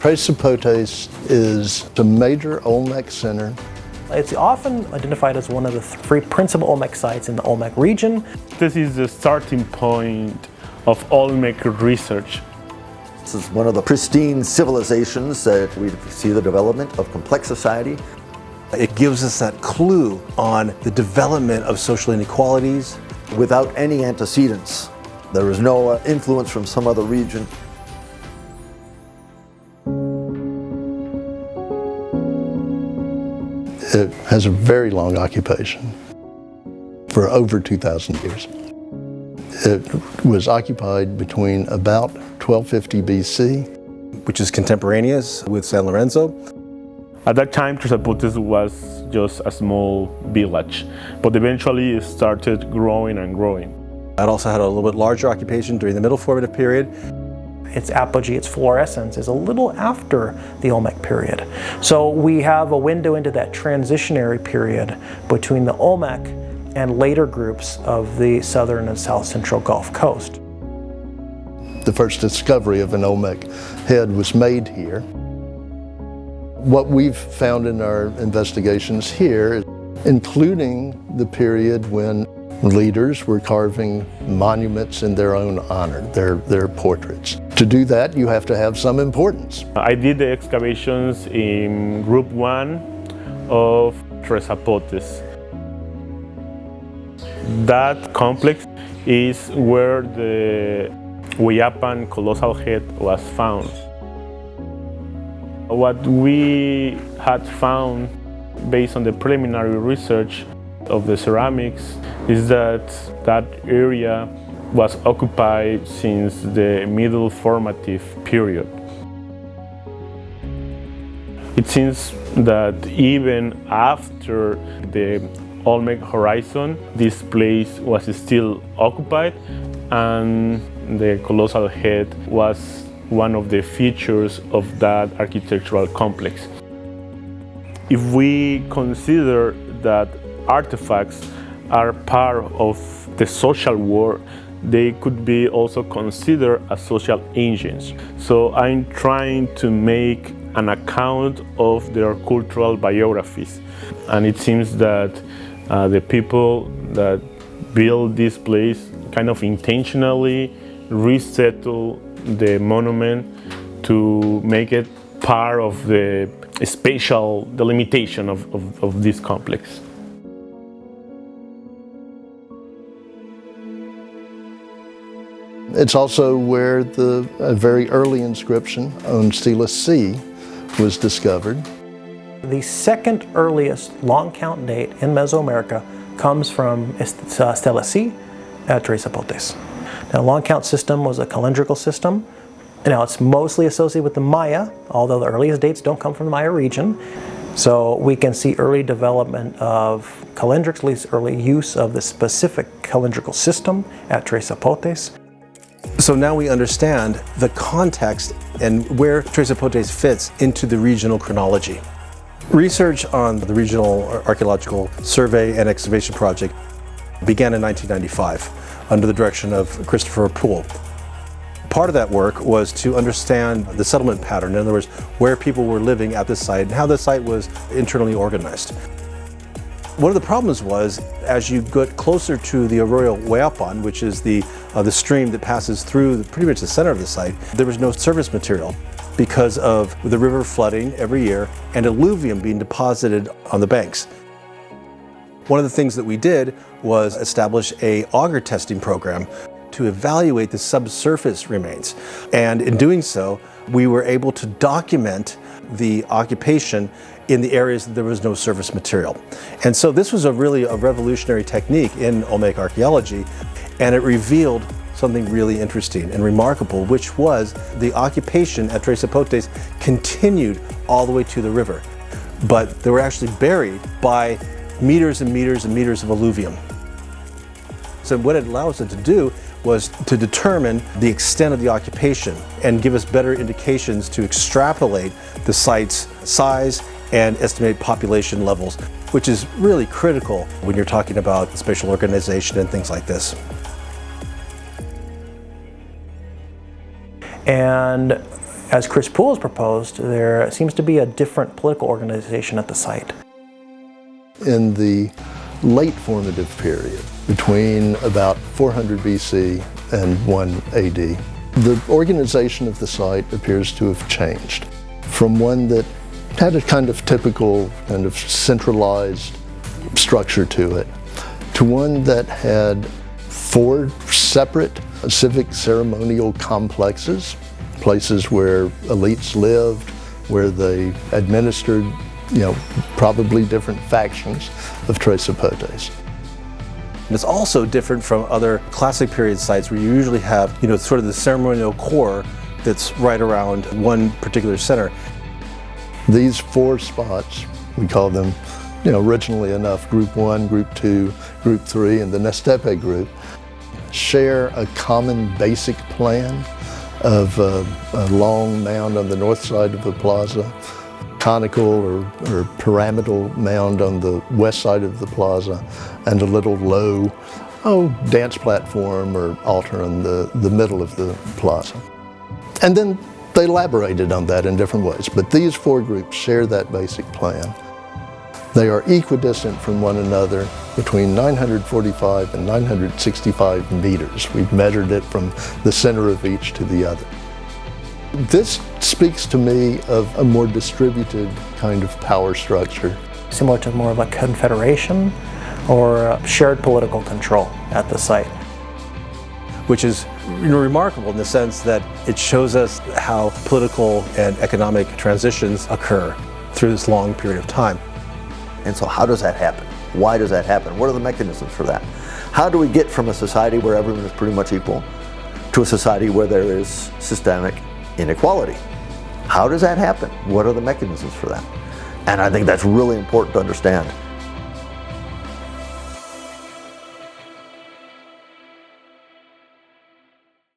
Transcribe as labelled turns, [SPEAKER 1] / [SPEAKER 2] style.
[SPEAKER 1] Tres Zapotes is a major Olmec center.
[SPEAKER 2] It's often identified as one of the three principal Olmec sites in the Olmec region.
[SPEAKER 3] This is the starting point of Olmec research.
[SPEAKER 4] This is one of the pristine civilizations that we see the development of complex society.
[SPEAKER 5] It gives us that clue on the development of social inequalities.
[SPEAKER 4] Without any antecedents. There is no influence from some other region.
[SPEAKER 1] It has a very long occupation for over 2,000 years. It was occupied between about 1250 BC,
[SPEAKER 5] which is contemporaneous with San Lorenzo.
[SPEAKER 3] At that time, Tres Zapotes was just a small village, but eventually it started growing and growing.
[SPEAKER 5] It also had a little bit larger occupation during the Middle Formative period.
[SPEAKER 2] Its apogee, its florescence, is a little after the Olmec period. So we have a window into that transitionary period between the Olmec and later groups of the southern and south central Gulf Coast.
[SPEAKER 1] The first discovery of an Olmec head was made here. What we've found in our investigations here, including the period when leaders were carving monuments in their own honor, their portraits. To do that, you have to have some importance.
[SPEAKER 3] I did the excavations in Group 1 of Tres Zapotes. That complex is where the Hueyapan Colossal Head was found. What we had found, based on the preliminary research of the ceramics, is that that area was occupied since the Middle Formative period. It seems that even after the Olmec horizon, this place was still occupied, and the Colossal Head was one of the features of that architectural complex. If we consider that artifacts are part of the social world, they could be also considered as social engines. So I'm trying to make an account of their cultural biographies. And it seems that the people that built this place kind of intentionally resettle the monument to make it part of the spatial delimitation of this complex.
[SPEAKER 1] It's also where a very early inscription on Stela C was discovered.
[SPEAKER 2] The second earliest long count date in Mesoamerica comes from Stela C at Tres Zapotes. Now, long count system was a calendrical system. Now, it's mostly associated with the Maya, although the earliest dates don't come from the Maya region. So we can see early development of calendrics, at least early use of the specific calendrical system at Tres Zapotes.
[SPEAKER 5] So now we understand the context and where Tres Zapotes fits into the regional chronology. Research on the Regional Archaeological Survey and Excavation Project began in 1995 under the direction of Christopher Poole. Part of that work was to understand the settlement pattern, in other words, where people were living at the site and how the site was internally organized. One of the problems was, as you got closer to the arroyo Hueyapan, which is the stream that passes through pretty much the center of the site, there was no surface material because of the river flooding every year and alluvium being deposited on the banks. One of the things that we did was establish an auger testing program to evaluate the subsurface remains. And in doing so, we were able to document the occupation in the areas that there was no surface material. And so this was really a revolutionary technique in Olmec archaeology, and it revealed something really interesting and remarkable, which was the occupation at Tres Zapotes continued all the way to the river. But they were actually buried by meters and meters and meters of alluvium. So what it allows us to do was to determine the extent of the occupation and give us better indications to extrapolate the site's size and estimate population levels, which is really critical when you're talking about spatial organization and things like this.
[SPEAKER 2] And As Chris Poole has proposed, there seems to be a different political organization at the site.
[SPEAKER 1] In the late formative period, between about 400 BC and 1 AD, the organization of the site appears to have changed from one that had a kind of typical, kind of centralized structure to it, to one that had 4 separate civic ceremonial complexes, places where elites lived, where they administered, probably different factions of Tres Zapotes.
[SPEAKER 5] And it's also different from other classic period sites where you usually have, sort of the ceremonial core that's right around one particular center.
[SPEAKER 1] These 4 spots, we call them, originally enough, Group 1, Group 2, Group 3, and the Nestepe group, share a common basic plan of a long mound on the north side of the plaza, conical or pyramidal mound on the west side of the plaza, and a little low, dance platform or altar in the middle of the plaza. And then they elaborated on that in different ways, but these 4 groups share that basic plan. They are equidistant from one another between 945 and 965 meters. We've measured it from the center of each to the other. This speaks to me of a more distributed kind of power structure.
[SPEAKER 2] Similar to more of a confederation or shared political control at the site.
[SPEAKER 5] Which is remarkable in the sense that it shows us how political and economic transitions occur through this long period of time.
[SPEAKER 4] And so how does that happen? Why does that happen? What are the mechanisms for that? How do we get from a society where everyone is pretty much equal to a society where there is systemic inequality? How does that happen? What are the mechanisms for that? And I think that's really important to understand.